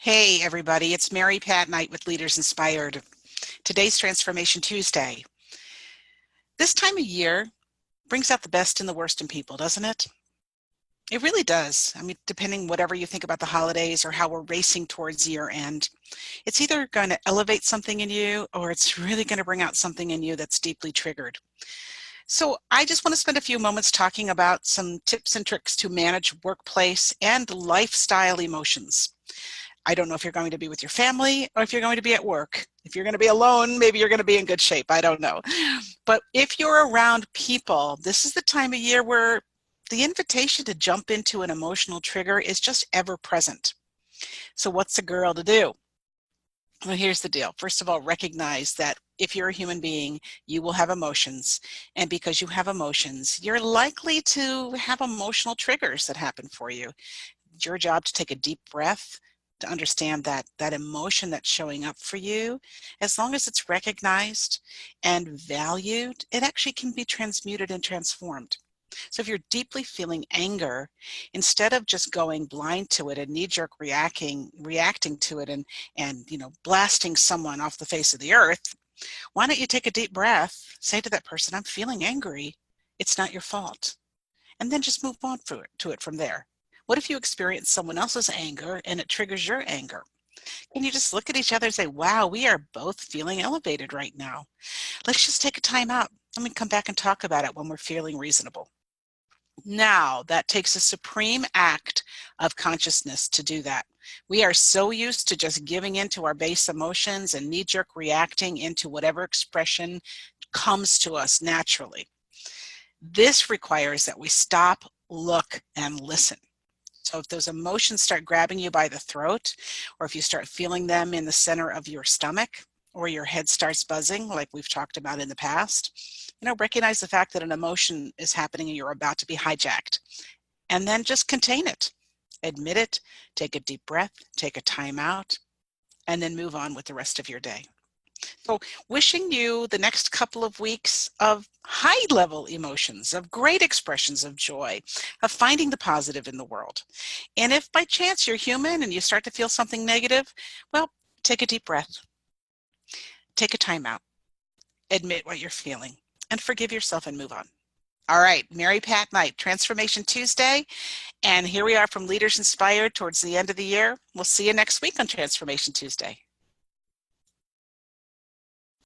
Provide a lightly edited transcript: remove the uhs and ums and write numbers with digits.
Hey everybody, it's Mary Pat Knight with Leaders Inspired. Today's Transformation Tuesday. This time of year brings out the best and the worst in people, doesn't it? It really does. I mean, depending whatever you think about the holidays or how we're racing towards year end, it's either going to elevate something in you or it's really going to bring out something in you that's deeply triggered. So I just want to spend a few moments talking about some tips and tricks to manage workplace and lifestyle emotions. I don't know if you're going to be with your family or if you're going to be at work. If you're going to be alone, maybe you're going to be in good shape. I don't know. But if you're around people, this is the time of year where the invitation to jump into an emotional trigger is just ever present. So what's a girl to do? Well, here's the deal. First of all, recognize that if you're a human being, you will have emotions. And because you have emotions, you're likely to have emotional triggers that happen for you. It's your job to take a deep breath, to understand that that emotion that's showing up for you, as long as it's recognized and valued, it actually can be transmuted and transformed. So if you're deeply feeling anger, instead of just going blind to it and knee-jerk reacting to it and blasting someone off the face of the earth, why don't you take a deep breath, say to that person, I'm feeling angry. It's not your fault. And then just move on to it from there. What if you experience someone else's anger and it triggers your anger? Can you just look at each other and say, wow, we are both feeling elevated right now. Let's just take a time out. Let me come back and talk about it when we're feeling reasonable. Now, that takes a supreme act of consciousness to do that. We are so used to just giving into our base emotions and knee-jerk reacting into whatever expression comes to us naturally. This requires that we stop, look, and listen. So if those emotions start grabbing you by the throat, or if you start feeling them in the center of your stomach, or your head starts buzzing, like we've talked about in the past, recognize the fact that an emotion is happening and you're about to be hijacked. And then just contain it. Admit it, take a deep breath, take a time out, and then move on with the rest of your day. So wishing you the next couple of weeks of high-level emotions, of great expressions of joy, of finding the positive in the world. And if by chance you're human and you start to feel something negative, well, take a deep breath. Take a time out. Admit what you're feeling and forgive yourself and move on. All right, Mary Pat Knight, Transformation Tuesday. And here we are from Leaders Inspired towards the end of the year. We'll see you next week on Transformation Tuesday.